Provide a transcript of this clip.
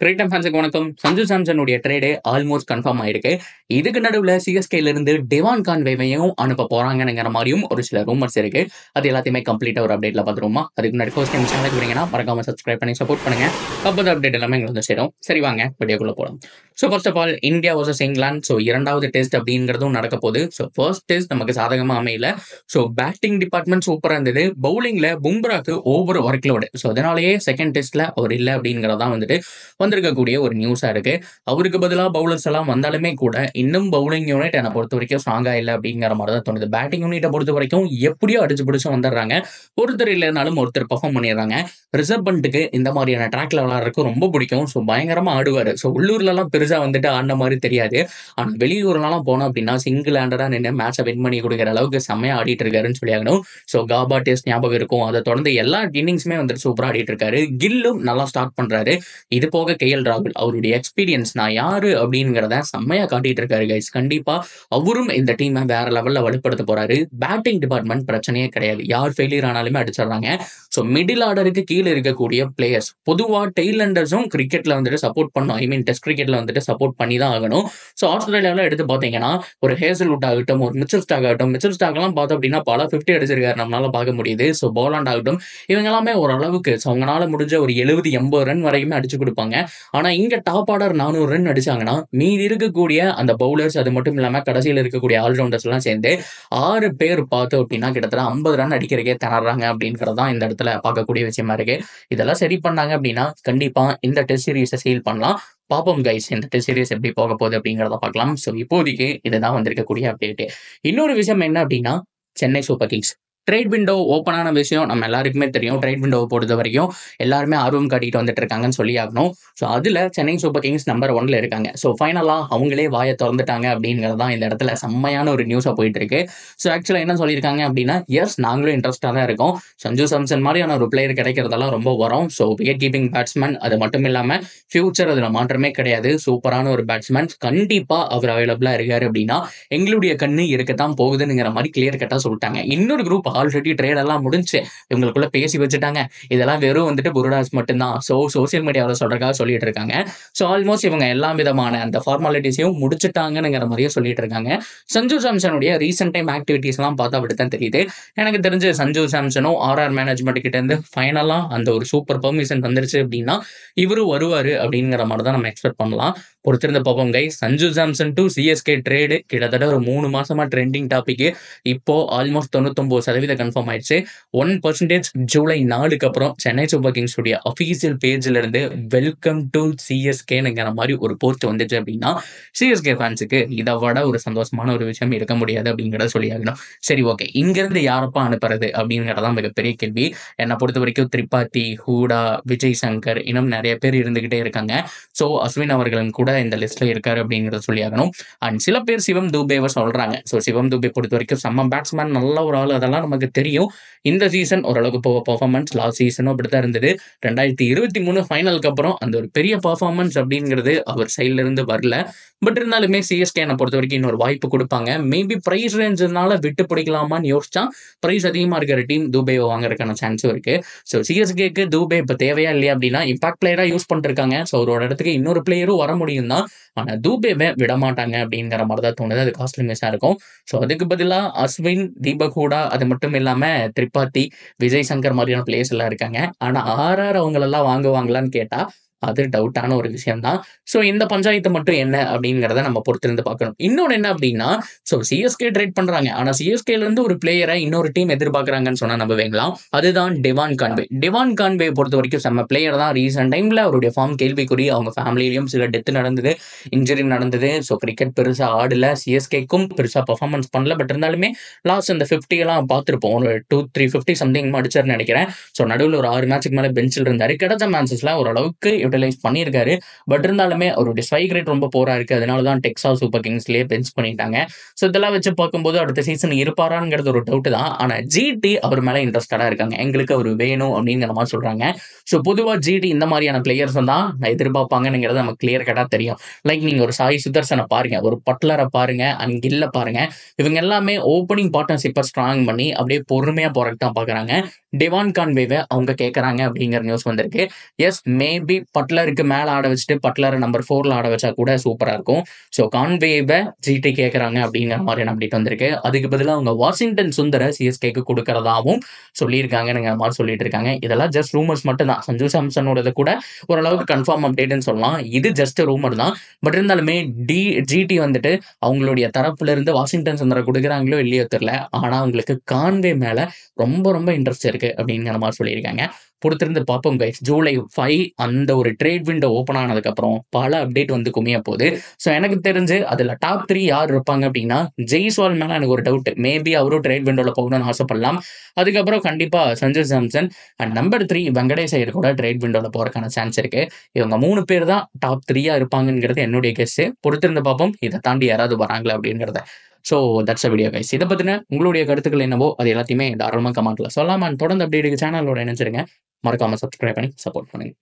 கிரேட்டம் ஃபேன்ஸுக்கு வணக்கம். Sanju சாம்சனுடைய trade almost confirm ஆயிருக்கு. இதுக்கு நடுவில் சிஎஸ்கேல இருந்து டெவான் கான்வேவையும் அனுப்ப போறாங்கங்கிற மாதிரியும் ஒரு சில ரூமர்ஸ் இருக்கு. அது எல்லாத்தையுமே கம்ப்ளீட்டா ஒரு அப்டேட்ல பார்த்துருவோமா? அதுக்கு முன்னாடி ஃபர்ஸ்ட் டைம் சேனலுக்கு வரீங்கன்னா மறக்காம சப்ஸ்கிரைப் பண்ணி சப்போர்ட் பண்ணுங்க. அப்போ அப்டேட் எல்லாமே எங்களுக்கு வந்து சேரும். சரி வாங்க வீடியோக்குள்ள போகலாம். So first of all India versus England. So இரண்டாவது டெஸ்ட் அப்படிங்கிறதும் நடக்க போகுது. ஸோ ஃபர்ஸ்ட் டெஸ்ட் நமக்கு சாதகமாக அமையல. ஸோ பேட்டிங் டிபார்ட்மெண்ட் சூப்பராக இருந்தது. பவுலிங்ல பும்ராக்கு ஓவர் ஒர்க் லோடு. ஸோ அதனாலேயே செகண்ட் டெஸ்ட்ல அவர் இல்லை அப்படிங்கிறதான் வந்துட்டு வந்திருக்கக்கூடிய ஒரு நியூஸா இருக்கு. அவருக்கு பதிலாக பவுலர்ஸ் எல்லாம் வந்தாலுமே கூட இன்னும் பவுலிங் யூனிட் என்னை பொறுத்த வரைக்கும் ஸ்ட்ராங்கா இல்லை அப்படிங்கிற மாதிரி தான் தோணுது. பேட்டிங் யூனிட்டை பொறுத்த வரைக்கும் எப்படியோ அடிச்சு பிடிச்சு வந்துடுறாங்க. ஒருத்தர் இல்லைனாலும் ஒருத்தர் பெர்ஃபார்ம் பண்ணிடுறாங்க. ரிசர்வ் பண்ணிட்டு இந்த மாதிரியான ட்ராக்ல விளையாடுறதுக்கு ரொம்ப பிடிக்கும். ஸோ பயங்கரமா ஆடுவார். ஸோ உள்ளூர்ல எல்லாம் பெருசா வந்துட்டு ஆடின மாதிரி தெரியாது. ஆனால் வெளியூர்லாம் போனோம் அப்படின்னா சிங்கிள் ஹேண்டடா நின்று மேட்சை வின் பண்ணி கொடுக்குற அளவுக்கு செம்மையா ஆடிட்டு இருக்காருன்னு சொல்லி ஆகணும். ஸோ காபா டெஸ்ட் ஞாபகம் இருக்கும். அதை தொடர்ந்து எல்லா இன்னிங்ஸுமே வந்துட்டு சூப்பரா ஆடிட்டு இருக்காரு. கில்லும் நல்லா ஸ்டார்ட் பண்றாரு. இது போக KL ராகுல் அவருடைய எக்ஸ்பீரியன்ஸ் நான் யாரு அப்படிங்கிறத செம்மையா காட்டிட்டு இருக்காரு கைஸ். கண்டிப்பா அவரும் இந்த டீமை வேற லெவல்ல வலுப்படுத்த போறாரு. பேட்டிங் டிபார்ட்மெண்ட் பிரச்சனையே கிடையாது. யார் ஃபெயிலியர் ஆனாலுமே அடிச்சிடறாங்க. ஸோ மிடில் ஆர்டருக்கு கீழே இருக்கக்கூடிய பிளேயர்ஸ் பொதுவாக டெய்லண்டர்ஸும் கிரிக்கெட்ல வந்துட்டு சப்போர்ட் பண்ணும். ஐ மீன் டெஸ்ட் கிரிக்கெட்ல வந்துட்டு சப்போர்ட் பண்ணி தான் ஆகணும். ஸோ ஆஸ்திரேலியாவில் எடுத்து பார்த்தீங்கன்னா ஒரு ஹேசல்வுட் ஆகட்டும், ஒரு மிச்சல் ஸ்டாக் ஆகட்டும். மிச்சல் ஸ்டாக்லாம் பார்த்தோம் அப்படின்னா பல 50 அடிச்சிருக்காரு, நம்மளால பார்க்க முடியுது. ஸோ போலாண்ட் ஆகட்டும், இவங்க எல்லாமே ஓரளவுக்கு அவங்களால முடிஞ்ச ஒரு 70-80 ரன் வரைக்குமே அடிச்சு கொடுப்பாங்க. ஆனா இங்க டாப் ஆர்டர் 400 ரன் அடிச்சாங்கன்னா மீதி இருக்கக்கூடிய அந்த பவுலர்ஸ் அது மட்டும் இல்லாம கடைசியில் இருக்கக்கூடிய ஆல்ரவுண்டர்ஸ் எல்லாம் சேர்ந்து 6 பேர் பார்த்தோம் அப்படின்னா கிட்டத்தட்ட 50 ரன் அடிக்கிறதுக்கே திணறாங்க அப்படிங்கறதான் இந்த இடத்துல பார்க்கக்கூடிய விஷயமா இருக்கு. இதெல்லாம் சரி பண்ணாங்க அப்படின்னா கண்டிப்பா இந்த டெஸ்ட் சீரீஸை சீல் பண்ணலாம். பாப்போம் கைஸ், இந்த டெஸ்ட் சீரீஸ் எப்படி போக போகுது அப்படிங்கிறத பார்க்கலாம். ஸோ இப்போதைக்கு இதுதான் வந்திருக்கக்கூடிய அப்டேட். இன்னொரு விஷயம் என்ன அப்படின்னா Chennai super Kings trade window open ஆன விஷயம் நம்ம எல்லாருக்குமே தெரியும். ட்ரேட் விண்டோவை பொறுத்த வரைக்கும் எல்லாருமே ஆர்வம் காட்டிட்டு வந்துட்டு இருக்காங்கன்னு சொல்லி ஆகணும். ஸோ அதில் சென்னை சூப்பர் கிங்ஸ் நம்பர் 1ல இருக்காங்க. ஸோ ஃபைனலாக அவங்களே வாயை திறந்துட்டாங்க அப்படிங்கிறது தான் இந்த இடத்துல செம்மையான ஒரு நியூஸாக போயிட்டு இருக்கு. ஸோ ஆக்சுவலாக என்ன சொல்லியிருக்காங்க அப்படின்னா, எஸ் நாங்களும் இன்ட்ரெஸ்டாக தான் இருக்கோம். சஞ்சு சாம்சன் மாதிரியான ஒரு பிளேயர் கிடைக்கிறதெல்லாம் ரொம்ப வரும். ஸோ விக்கெட் கீப்பிங் பேட்ஸ்மேன் அது மட்டும் இல்லாமல் ஃபியூச்சர் அதில் மாற்றமே கிடையாது. சூப்பரான ஒரு பேட்ஸ்மேன். கண்டிப்பாக அவர் அவைலபிளாக இருக்காரு அப்படின்னா எங்களுடைய கண்ணு இருக்கத்தான் போகுதுங்கிற மாதிரி கிளியர் கட்டாக சொல்லிட்டாங்க. இன்னொரு குரூப் ஆல்ரெடி ட்ரேட் எல்லாம் முடிஞ்சு இவங்களுக்குள்ள பேசி வச்சுட்டாங்க. இதெல்லாம் வெறும் வந்துட்டு புருடாஸ் மட்டும்தான். ஸோ சோசியல் மீடியாவில் சொல்றதுக்காக சொல்லிட்டு இருக்காங்க. ஸோ ஆல்மோஸ்ட் இவங்க எல்லா விதமான அந்த ஃபார்மாலிட்டிஸையும் முடிச்சுட்டாங்கிற மாதிரியே சொல்லிட்டு இருக்காங்க. சஞ்சு சாம்சனுடைய ரீசெண்ட் டைம் ஆக்டிவிட்டிஸ் எல்லாம் பார்த்தா அப்படித்தான் தெரியுது. எனக்கு தெரிஞ்சு சஞ்சு சாம்சனும் RR மேனேஜ்மெண்ட் கிட்ட இருந்து ஃபைனலா அந்த ஒரு சூப்பர் பெர்மிஷன் வந்துருச்சு அப்படின்னா இவரும் வருவாரு அப்படிங்கிற மாதிரி தான் நம்ம எக்ஸ்பெக்ட் பண்ணலாம். பொறுத்திருந்த பார்ப்போம் guys. Sanju Samson to CSK trade கிட்டத்தட்ட ஒரு 3 மாசமா ட்ரெண்டிங் டாபிக். இப்போ ஆல்மோஸ்ட் 99% கன்ஃபார்ம் ஆயிடுச்சு. 1% ஜூலை 4க்கு அப்புறம் சென்னை சூப்பர் கிங்ஸ் உடைய அஃபீஷியல் பேஜ்ல இருந்து வெல்கம் டு CSKங்கிற மாதிரி ஒரு போஸ்ட் வந்துச்சு அப்படின்னா CSK ஃபேன்ஸுக்கு இதை விட ஒரு சந்தோஷமான ஒரு விஷயம் இருக்க முடியாது அப்படிங்கிறத சொல்லி ஆகணும். சரி ஓகே, இங்கிருந்து யாரப்பா அனுப்புறது அப்படிங்கிறதான் மிகப்பெரிய கேள்வி. என்னை பொறுத்த வரைக்கும் திரிபாதி, ஹூடா, விஜய் சங்கர் இன்னும் நிறைய பேர் இருந்துகிட்டே இருக்காங்க. ஸோ அஸ்வின் அவர்களும் கூட இந்த லிஸ்ட்ல இருக்காரு அப்படிங்கிறத சொல்லி ஆகணும். அண்ட் சில பேர் சிவம் துபேவை சொல்றாங்க. ஸோ சிவம் துபே பொறுத்த வரைக்கும் செம்ம பேட்ஸ்மேன், நல்ல ஒரு ஆள், அதெல்லாம் நமக்கு தெரியும். இந்த சீசன் ஓரளவுக்கு பர்ஃபார்மன்ஸ் லாஸ்ட் சீசனும் அப்படித்தான் இருந்தது. 2023 ஃபைனலுக்கு அப்புறம் அந்த ஒரு பெரிய பர்ஃபார்மன்ஸ் அப்படிங்கிறது அவர் சைட்ல இருந்து வரல. பட் இருந்தாலுமே CSK பொறுத்த வரைக்கும் இன்னொரு வாய்ப்பு கொடுப்பாங்க. மேபி பிரைஸ் ரேஞ்சுனால விட்டு பிடிக்கலாமான்னு யோசிச்சா பிரைஸ் அதிகமா இருக்கிற டீம் துபேவை வாங்குறதுக்கான சான்ஸும் இருக்கு. ஸோ CSKக்கு துபே இப்போ தேவையா இல்லையா அப்படின்னா இம்பாக்ட் பிளேயரா யூஸ் பண்ணிருக்காங்க. ஸோ அவரோட இடத்துக்கு இன்னொரு பிளேயரும் வர முடியும் தான். ஆனா துபேவை விட மாட்டாங்க அப்படிங்கிற மாதிரி தான் தோணுது. அது காஸ்ட்லி மிஸ்ஸா இருக்கும். ஸோ அதுக்கு பதிலாக அஸ்வின், தீபக் ஹூடா, அது மட்டும் இல்லாம திரிபாதி, விஜய் சங்கர் மாதிரியான பிளேயர்ஸ் எல்லாம் இருக்காங்க. ஆனா RR அவங்களெல்லாம் வாங்குவாங்களான்னு கேட்டா அது டவுட்டான ஒரு விஷயம் தான். ஸோ இந்த பஞ்சாயத்து மட்டும் என்ன அப்படிங்கிறத நம்ம பொறுத்திருந்து பார்க்கணும். இன்னொன்று என்ன அப்படின்னா, ஸோ CSK ட்ரேட் பண்றாங்க. ஆனா CSKல இருந்து ஒரு பிளேயரை இன்னொரு டீம் எதிர்பார்க்கறாங்கன்னு சொன்னா நம்புவீங்களா? அதுதான் டெவான் கான்வே. டெவான் கான்வே பொறுத்த வரைக்கும் செம்ம பிளேயர் தான். ரீசெண்ட் டைம்ல அவருடைய ஃபார்ம் கேள்விக்குறி. அவங்க ஃபேமிலியிலும் சில டெத் நடந்தது, இன்ஜுரி நடந்தது. ஸோ கிரிக்கெட் பெருசா ஆடல, CSKக்கும் பெருசா பர்ஃபார்மன்ஸ் பண்ணல. பட் இருந்தாலுமே லாஸ்ட் அந்த 50 எல்லாம் பார்த்துருப்போம். ஒரு 2-350 சம்திங் அடிச்சாருன்னு நினைக்கிறேன். ஸோ நடுவில் ஒரு 6 மேட்சுக்கு மேலே பெஞ்சில் இருந்தாரு. கிடைச்ச மேட்சஸ்ல ஓரளவுக்கு யூட்டிலைஸ் பண்ணியிருக்காரு. பட் இருந்தாலுமே அவருடைய ஸ்ட்ரைக் ரேட் ரொம்ப போரா இருக்கு. அதனால தான் டெக்சாஸ் சூப்பர் கிங்ஸ்லயே பெஞ்ச் பண்ணிட்டாங்க. ஸோ இதெல்லாம் வச்சு பார்க்கும்போது அடுத்த சீசன் இருப்பாராங்கிறது ஒரு டவுட் தான். ஆனா GT அவர் மேல இன்ட்ரெஸ்டடா இருக்காங்க. எங்களுக்கு அவர் வேணும் அப்படிங்கிற மாதிரி சொல்றாங்க. ஸோ பொதுவா GT இந்த மாதிரியான பிளேயர்ஸ் தான் எதிர்பார்ப்பாங்கிறது நமக்கு கிளியர் கட்டா தெரியும். லைக் நீங்க ஒரு சாய் சுதர்சனை பாருங்க, ஒரு பட்லரை பாருங்க, அண்ட் கில்ல பாருங்க. இவங்க எல்லாமே ஓப்பனிங் பார்ட்னர்ஷிப்பை ஸ்ட்ராங் பண்ணி அப்படியே பொறுமையா போறதுக்கு தான் பாக்குறாங்க. டெவான் கான்வேவை அவங்க கேட்கறாங்க அப்படிங்கிற நியூஸ் வந்திருக்கு. எஸ் மேபி பட்லருக்கு மேல ஆட வச்சுட்டு, பட்லர நம்பர் 4ல ஆட வச்சா கூட சூப்பரா இருக்கும். ஸோ கான்வேவ ஜிடி கேட்கறாங்க அப்படிங்கிற மாதிரியான அப்டேட் வந்திருக்கு. அதுக்கு பதிலா அவங்க வாஷிங்டன் சுந்தர சிஎஸ்கேக்கு குடுக்கிறதாவும் சொல்லியிருக்காங்கங்கிற மாரி சொல்லிட்டு இருக்காங்க. இதெல்லாம் ஜஸ்ட் ரூமர்ஸ் மட்டும் தான். சஞ்சு சாம்சனோடது கூட ஓரளவுக்கு கன்ஃபார்ம் அப்டேட்ன்னு சொல்லலாம். இது ஜஸ்ட் ரூமர் தான். பட் இருந்தாலுமே ஜிடி வந்துட்டு அவங்களுடைய தரப்புல இருந்து வாஷிங்டன் சுந்தர குடுக்குறாங்களோ இல்லையோ தெரியல. ஆனா அவங்களுக்கு கான்வே மேல ரொம்ப ரொம்ப இன்ட்ரெஸ்ட் இருக்கு அப்படிங்கிற மாரி சொல்லியிருக்காங்க. பொறுத்திருந்து பார்ப்போம் கைஸ். ஜூலை 5 அந்த ஒரு ட்ரேட் விண்டோ ஓப்பன் ஆனதுக்கப்புறம் பல அப்டேட் வந்து குமிய போகுது. ஸோ எனக்கு தெரிஞ்சு அதில டாப் 3 யார் இருப்பாங்க அப்டின்னா, ஜெய்ஸ்வால் மேல எனக்கு ஒரு டவுட். மேபி அவரும் ட்ரேட் விண்டோல போகணும்னு ஆசைப்படலாம். அதுக்கப்புறம் கண்டிப்பா சஞ்சு சாம்சன் அண்ட் நம்பர் 3 வெங்கடேஷ் ஐயர் கூட ட்ரேட் விண்டோல போறதுக்கான சான்ஸ் இருக்கு. இவங்க 3 பேர் தான் டாப் 3யா இருப்பாங்கங்கிறது என்னுடைய கெஸ். பொறுத்திருந்து பார்ப்போம். இத தாண்டி யாராவது வராங்களா அப்படிங்கிறத. So that's a video guys. இத பத்தின உங்களுடைய கருத்துக்கள் என்னவோ அது எல்லாத்தையுமே தாராளமா கமெண்ட்ல சொல்லலாம். அண்ட் தொடர்ந்து அப்டேட்டுக்கு சேனலோட இணைஞ்சிருங்க. மறக்காம சப்ஸ்கிரைப் பண்ணி சப்போர்ட் பண்ணுங்க.